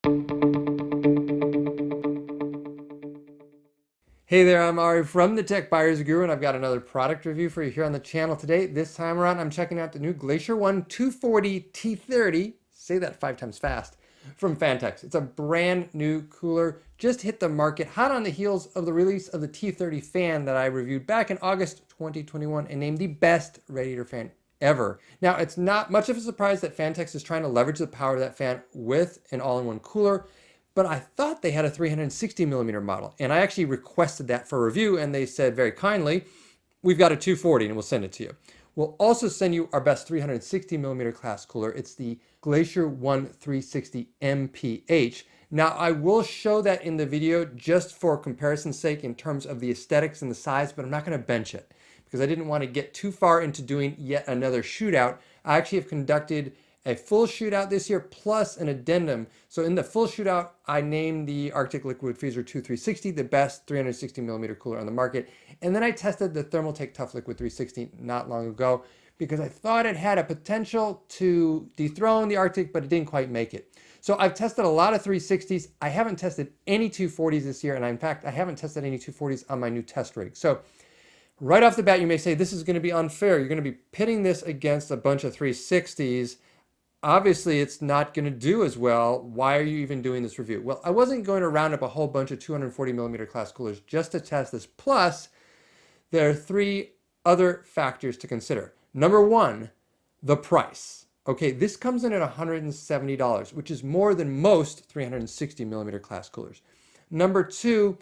Hey there, I'm Ari from the Tech Buyers Guru, and I've got another product review for you here on the channel today. This time around, I'm checking out the new Glacier 1 240 T30, say that 5 times fast, from Phanteks. It's a brand new cooler, just hit the market hot on the heels of the release of the T30 fan that I reviewed back in August 2021 and named the best radiator fan ever. Now, it's not much of a surprise that Phanteks is trying to leverage the power of that fan with an all-in-one cooler, but I thought they had a 360 millimeter model, and I actually requested that for review, and they said very kindly, we've got a 240 and we'll send it to you. We'll also send you our best 360 millimeter class cooler. It's the Glacier 1 360 MPH. Now, I will show that in the video just for comparison's sake in terms of the aesthetics and the size, but I'm not going to bench it because I didn't want to get too far into doing yet another shootout. I actually have conducted a full shootout this year plus an addendum. So in the full shootout, I named the Arctic Liquid Freezer 2 360 the best 360 millimeter cooler on the market. And then I tested the Thermaltake Tough Liquid 360 not long ago because I thought it had a potential to dethrone the Arctic, but it didn't quite make it. So I've tested a lot of 360s. I haven't tested any 240s this year. And in fact, I haven't tested any 240s on my new test rig. So right off the bat, you may say, this is going to be unfair. You're going to be pitting this against a bunch of 360s. Obviously, it's not going to do as well. Why are you even doing this review? Well, I wasn't going to round up a whole bunch of 240 millimeter class coolers just to test this. Plus, there are three other factors to consider. Number one, the price. Okay, this comes in at $170, which is more than most 360 millimeter class coolers. Number two,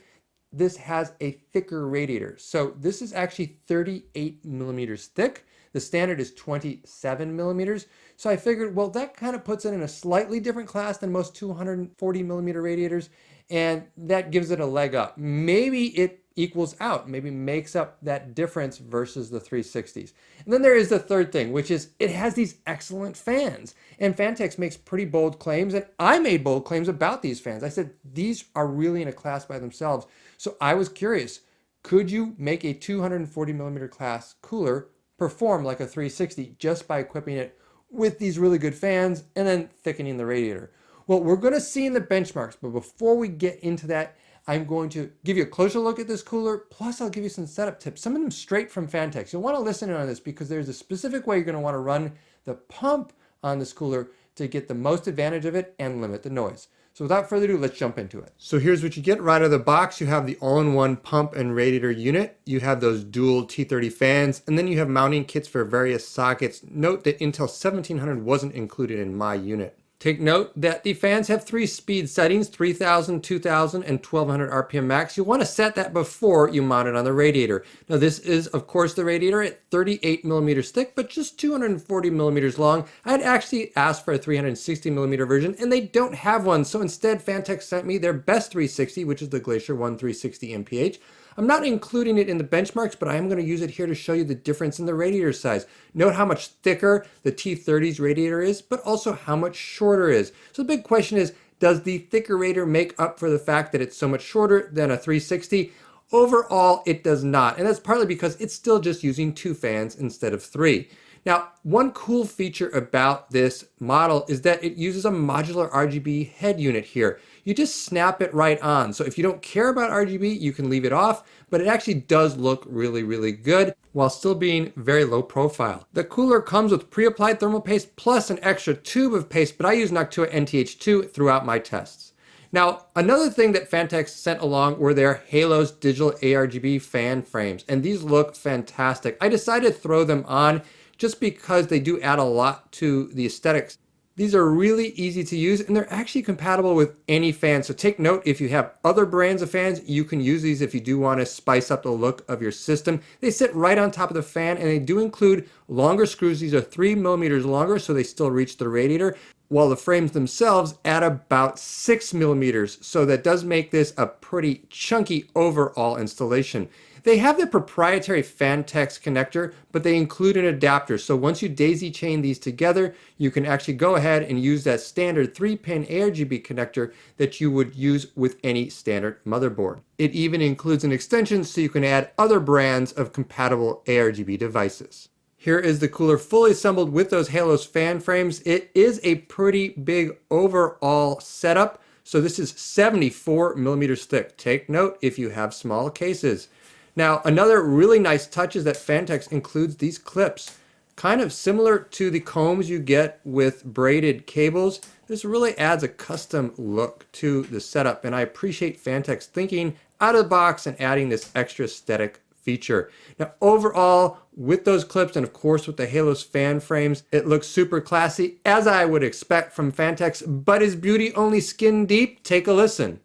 this has a thicker radiator. So this is actually 38 millimeters thick. The standard is 27 millimeters. So I figured, well, that kind of puts it in a slightly different class than most 240 millimeter radiators, and that gives it a leg up. Maybe it equals out, maybe makes up that difference versus the 360s. And then there is the third thing, which is it has these excellent fans. And Phanteks makes pretty bold claims, and I made bold claims about these fans. I said, these are really in a class by themselves. So I was curious, could you make a 240 millimeter class cooler perform like a 360 just by equipping it with these really good fans and then thickening the radiator? Well, we're going to see in the benchmarks, but before we get into that, I'm going to give you a closer look at this cooler, plus I'll give you some setup tips, some of them straight from Phanteks. You'll want to listen in on this because there's a specific way you're going to want to run the pump on this cooler to get the most advantage of it and limit the noise. So without further ado, let's jump into it. So here's what you get right out of the box. You have the all-in-one pump and radiator unit. You have those dual T30 fans, and then you have mounting kits for various sockets. Note that Intel 1700 wasn't included in my unit. Take note that the fans have 3 speed settings, 3000, 2000, and 1200 RPM max. You'll want to set that before you mount it on the radiator. Now this is, of course, the radiator at 38 millimeters thick, but just 240 millimeters long. I had actually asked for a 360 millimeter version, and they don't have one. So instead, Phanteks sent me their best 360, which is the Glacier 1 360 MPH. I'm not including it in the benchmarks, but I am going to use it here to show you the difference in the radiator size. Note how much thicker the T30's radiator is, but also how much shorter it is. So the big question is, does the thicker radiator make up for the fact that it's so much shorter than a 360? Overall, it does not, and that's partly because it's still just using 2 fans instead of 3. Now, one cool feature about this model is that it uses a modular RGB head unit here. You just snap it right on. So if you don't care about RGB, you can leave it off, but it actually does look really, really good while still being very low profile. The cooler comes with pre-applied thermal paste plus an extra tube of paste, but I use Noctua NTH2 throughout my tests. Now, another thing that Phanteks sent along were their Halos digital ARGB fan frames, and these look fantastic. I decided to throw them on just because they do add a lot to the aesthetics. These are really easy to use, and they're actually compatible with any fan. So take note, if you have other brands of fans, you can use these if you do want to spice up the look of your system. They sit right on top of the fan, and they do include longer screws. These are 3 millimeters longer, so they still reach the radiator, while the frames themselves add about 6 millimeters. So that does make this a pretty chunky overall installation. They have their proprietary Phanteks connector, but they include an adapter. So once you daisy chain these together, you can actually go ahead and use that standard 3-pin ARGB connector that you would use with any standard motherboard. It even includes an extension so you can add other brands of compatible ARGB devices. Here is the cooler fully assembled with those Halos fan frames. It is a pretty big overall setup. So this is 74 millimeters thick. Take note if you have small cases. Now, another really nice touch is that Phanteks includes these clips. Kind of similar to the combs you get with braided cables, this really adds a custom look to the setup, and I appreciate Phanteks thinking out of the box and adding this extra aesthetic feature. Now overall, with those clips and of course with the Halos fan frames, it looks super classy, as I would expect from Phanteks, but is beauty only skin deep? Take a listen.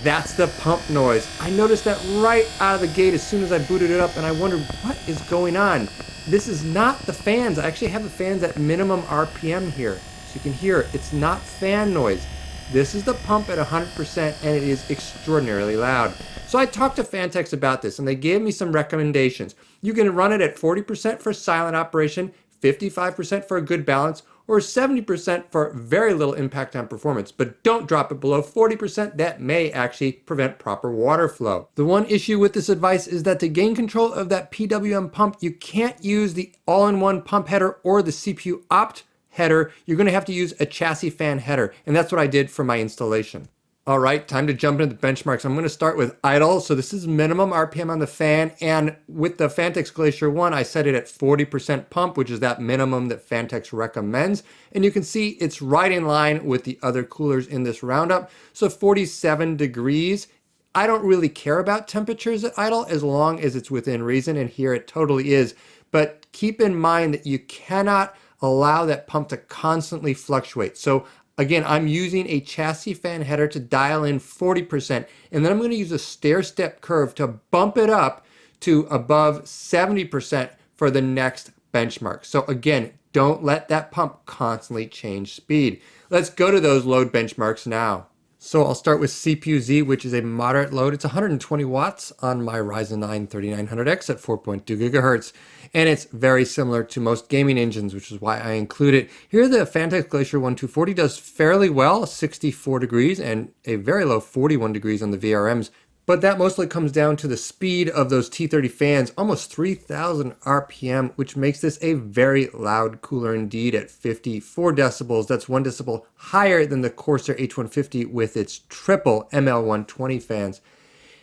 That's the pump noise. I noticed that right out of the gate as soon as I booted it up, and I wondered what is going on. This is not the fans. I actually have the fans at minimum RPM here. So you can hear it. It's not fan noise. This is the pump at 100% and it is extraordinarily loud. So I talked to Phanteks about this and they gave me some recommendations. You can run it at 40% for silent operation, 55% for a good balance, or 70% for very little impact on performance, but don't drop it below 40%. That may actually prevent proper water flow. The one issue with this advice is that to gain control of that PWM pump, you can't use the all-in-one pump header or the CPU opt header. You're going to have to use a chassis fan header, and that's what I did for my installation. All right, time to jump into the benchmarks. I'm going to start with idle. So this is minimum RPM on the fan, and with the Phanteks Glacier 1, I set it at 40% pump, which is that minimum that Phanteks recommends. And you can see it's right in line with the other coolers in this roundup. So 47 degrees. I don't really care about temperatures at idle as long as it's within reason, and here it totally is. But keep in mind that you cannot allow that pump to constantly fluctuate. So again, I'm using a chassis fan header to dial in 40%, and then I'm going to use a stair-step curve to bump it up to above 70% for the next benchmark. So again, don't let that pump constantly change speed. Let's go to those load benchmarks now. So I'll start with CPU-Z, which is a moderate load. It's 120 watts on my Ryzen 9 3900X at 4.2 gigahertz. And it's very similar to most gaming engines, which is why I include it. Here the Phanteks Glacier 1 240 does fairly well, 64 degrees and a very low 41 degrees on the VRMs. But that mostly comes down to the speed of those T30 fans, almost 3,000 RPM, which makes this a very loud cooler indeed at 54 decibels. That's 1 decibel higher than the Corsair H150 with its triple ML120 fans.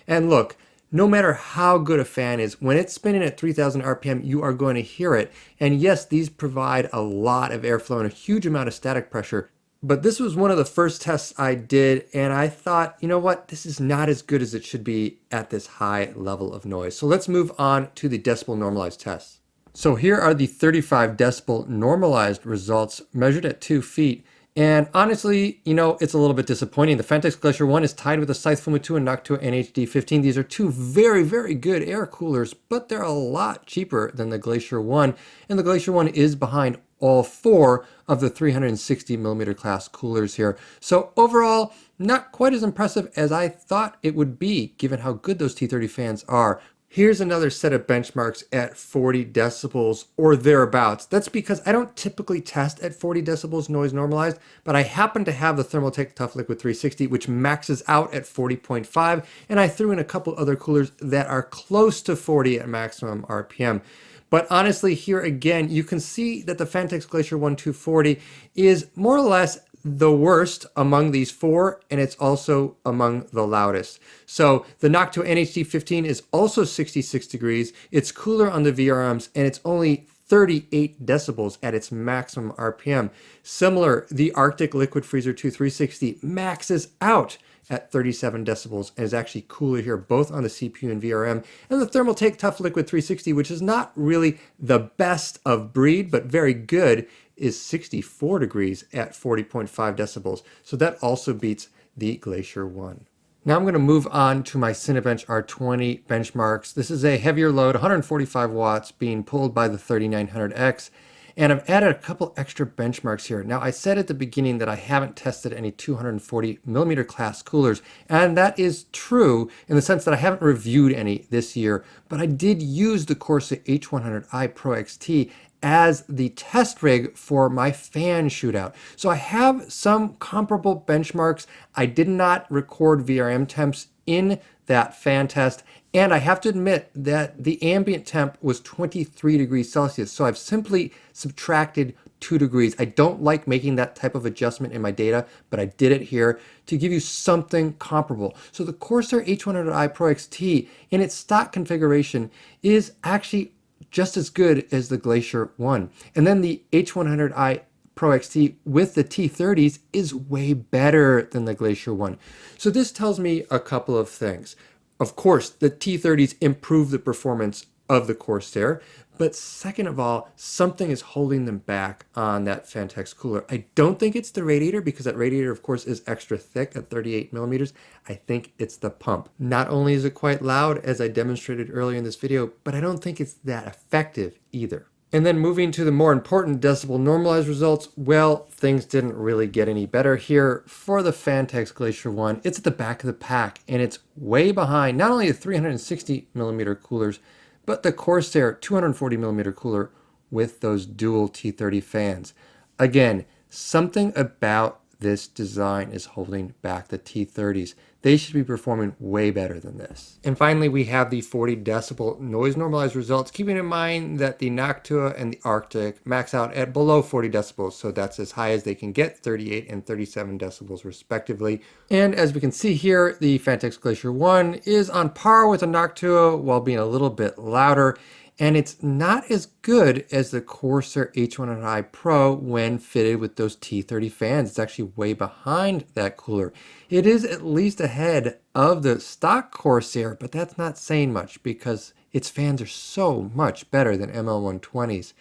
And look, no matter how good a fan is, when it's spinning at 3,000 RPM, you are going to hear it. And yes, these provide a lot of airflow and a huge amount of static pressure. But this was one of the first tests I did, and I thought, you know what, this is not as good as it should be at this high level of noise. So let's move on to the decibel normalized tests. So here are the 35 decibel normalized results measured at 2 feet. And honestly, you know, it's a little bit disappointing. The Phanteks Glacier 1 is tied with the Scythe Fuma 2 and Noctua NHD15. These are two very, very good air coolers, but they're a lot cheaper than the Glacier 1. And the Glacier 1 is behind all 4 of the 360 millimeter class coolers here. So overall, not quite as impressive as I thought it would be, given how good those T30 fans are. Here's another set of benchmarks at 40 decibels or thereabouts. That's because I don't typically test at 40 decibels noise normalized, but I happen to have the Thermaltake Tough Liquid 360, which maxes out at 40.5, and I threw in a couple other coolers that are close to 40 at maximum RPM. But honestly, here again, you can see that the Phanteks Glacier 1 240 is more or less the worst among these 4, and it's also among the loudest. So the Noctua NHD15 is also 66 degrees. It's cooler on the VRMs, and it's only 38 decibels at its maximum RPM. Similar, the Arctic Liquid Freezer 2 360 maxes out at 37 decibels and is actually cooler here, both on the CPU and VRM. And the Thermaltake Tough Liquid 360, which is not really the best of breed, but very good, is 64 degrees at 40.5 decibels. So that also beats the Glacier 1. Now I'm going to move on to my Cinebench R20 benchmarks. This is a heavier load, 145 watts, being pulled by the 3900X. And I've added a couple extra benchmarks here. Now I said at the beginning that I haven't tested any 240 millimeter class coolers, and that is true in the sense that I haven't reviewed any this year, but I did use the Corsair H100i Pro XT as the test rig for my fan shootout. So I have some comparable benchmarks. I did not record VRM temps in that fan test, and I have to admit that the ambient temp was 23 degrees Celsius. So I've simply subtracted 2 degrees. I don't like making that type of adjustment in my data, but I did it here to give you something comparable. So the Corsair H100i Pro XT in its stock configuration is actually just as good as the Glacier 1. And then the H100i Pro XT with the T30s is way better than the Glacier 1. So this tells me a couple of things. Of course, the T30s improve the performance of the Corsair, but second of all, something is holding them back on that Phanteks cooler. I don't think it's the radiator, because that radiator, of course, is extra thick at 38 millimeters. I think it's the pump. Not only is it quite loud, as I demonstrated earlier in this video, but I don't think it's that effective either. And then moving to the more important decibel normalized results, well, things didn't really get any better here. For the Phanteks Glacier 1, it's at the back of the pack, and it's way behind not only the 360 millimeter coolers, but the Corsair 240 millimeter cooler with those dual T30 fans. Again, something about this design is holding back the T30s. They should be performing way better than this. And finally, we have the 40 decibel noise normalized results, keeping in mind that the Noctua and the Arctic max out at below 40 decibels, so that's as high as they can get, 38 and 37 decibels respectively. And as we can see here, the Phanteks Glacier 1 is on par with the Noctua while being a little bit louder, and it's not as good as the Corsair H100i Pro when fitted with those T30 fans. It's actually way behind that cooler. It is at least ahead of the stock Corsair, but that's not saying much because its fans are so much better than ML120s.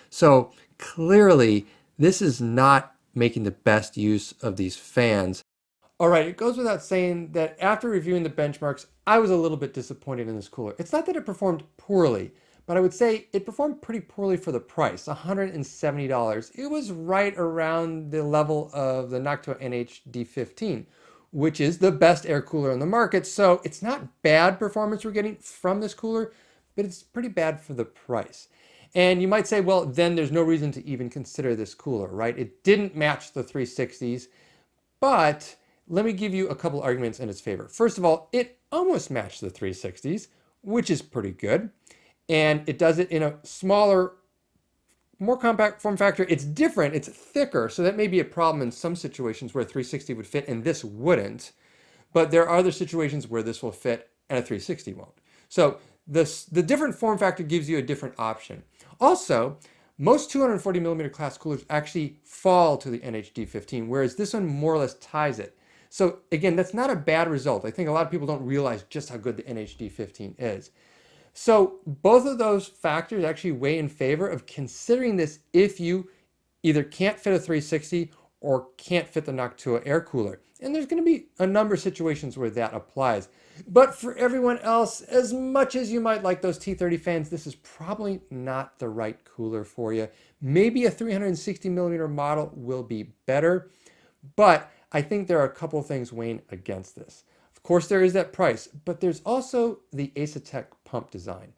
So clearly, this is not making the best use of these fans. All right, it goes without saying that after reviewing the benchmarks, I was a little bit disappointed in this cooler. It's not that it performed poorly, but I would say it performed pretty poorly for the price, $170. It was right around the level of the Noctua NH-D15, which is the best air cooler on the market. So it's not bad performance we're getting from this cooler, but it's pretty bad for the price. And you might say, well, then there's no reason to even consider this cooler, right? It didn't match the 360s, but let me give you a couple arguments in its favor. First of all, it almost matched the 360s, which is pretty good. And it does it in a smaller, more compact form factor. It's different, it's thicker, so that may be a problem in some situations where a 360 would fit and this wouldn't. But there are other situations where this will fit and a 360 won't. So the different form factor gives you a different option. Also, most 240 millimeter class coolers actually fall to the NH-D15, whereas this one more or less ties it. So again, that's not a bad result. I think a lot of people don't realize just how good the NH-D15 is. So both of those factors actually weigh in favor of considering this if you either can't fit a 360 or can't fit the Noctua air cooler. And there's going to be a number of situations where that applies. But for everyone else, as much as you might like those T30 fans, this is probably not the right cooler for you. Maybe a 360 millimeter model will be better, but I think there are a couple of things weighing against this. Of course, there is that price, but there's also the Asetek pump design.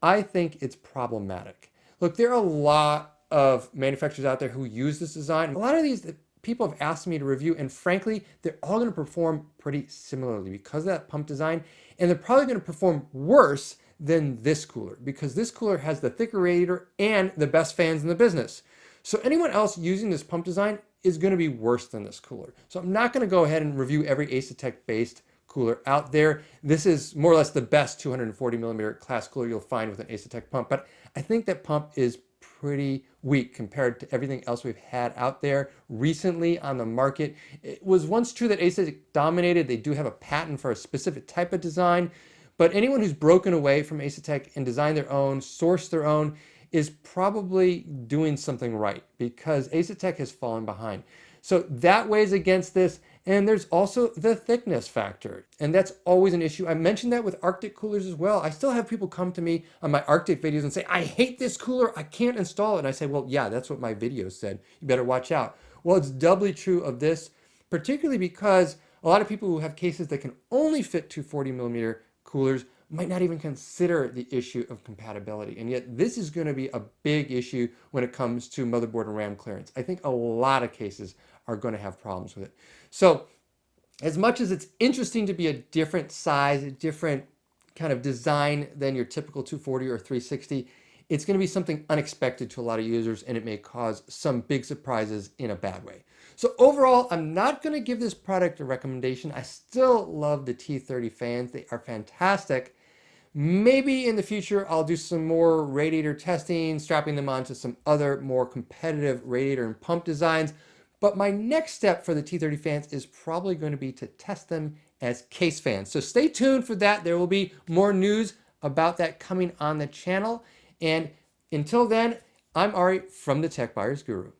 I think it's problematic. Look, there are a lot of manufacturers out there who use this design. A lot of these people have asked me to review, and frankly, they're all going to perform pretty similarly because of that pump design, and they're probably going to perform worse than this cooler because this cooler has the thicker radiator and the best fans in the business. So anyone else using this pump design is going to be worse than this cooler. So I'm not going to go ahead and review every Asetek based cooler out there. This is more or less the best 240 millimeter class cooler you'll find with an Asetek pump, but I think that pump is pretty weak compared to everything else we've had out there recently on the market. It was once true that Asetek dominated. They do have a patent for a specific type of design, but anyone who's broken away from Asetek and designed their own, sourced their own, is probably doing something right because Asetek has fallen behind. So that weighs against this. And there's also the thickness factor, and that's always an issue. I mentioned that with Arctic coolers as well. I still have people come to me on my Arctic videos and say, I hate this cooler, I can't install it. And I say, well, yeah, that's what my video said. You better watch out. Well, it's doubly true of this, particularly because a lot of people who have cases that can only fit 240 millimeter coolers might not even consider the issue of compatibility. And yet this is going to be a big issue when it comes to motherboard and RAM clearance. I think a lot of cases are going to have problems with it. So as much as it's interesting to be a different size, a different kind of design than your typical 240 or 360, it's going to be something unexpected to a lot of users, and it may cause some big surprises in a bad way. So overall, I'm not going to give this product a recommendation. I still love the T30 fans. They are fantastic. Maybe in the future, I'll do some more radiator testing, strapping them onto some other more competitive radiator and pump designs. But my next step for the T30 fans is probably going to be to test them as case fans. So stay tuned for that. There will be more news about that coming on the channel. And until then, I'm Ari from the Tech Buyers Guru.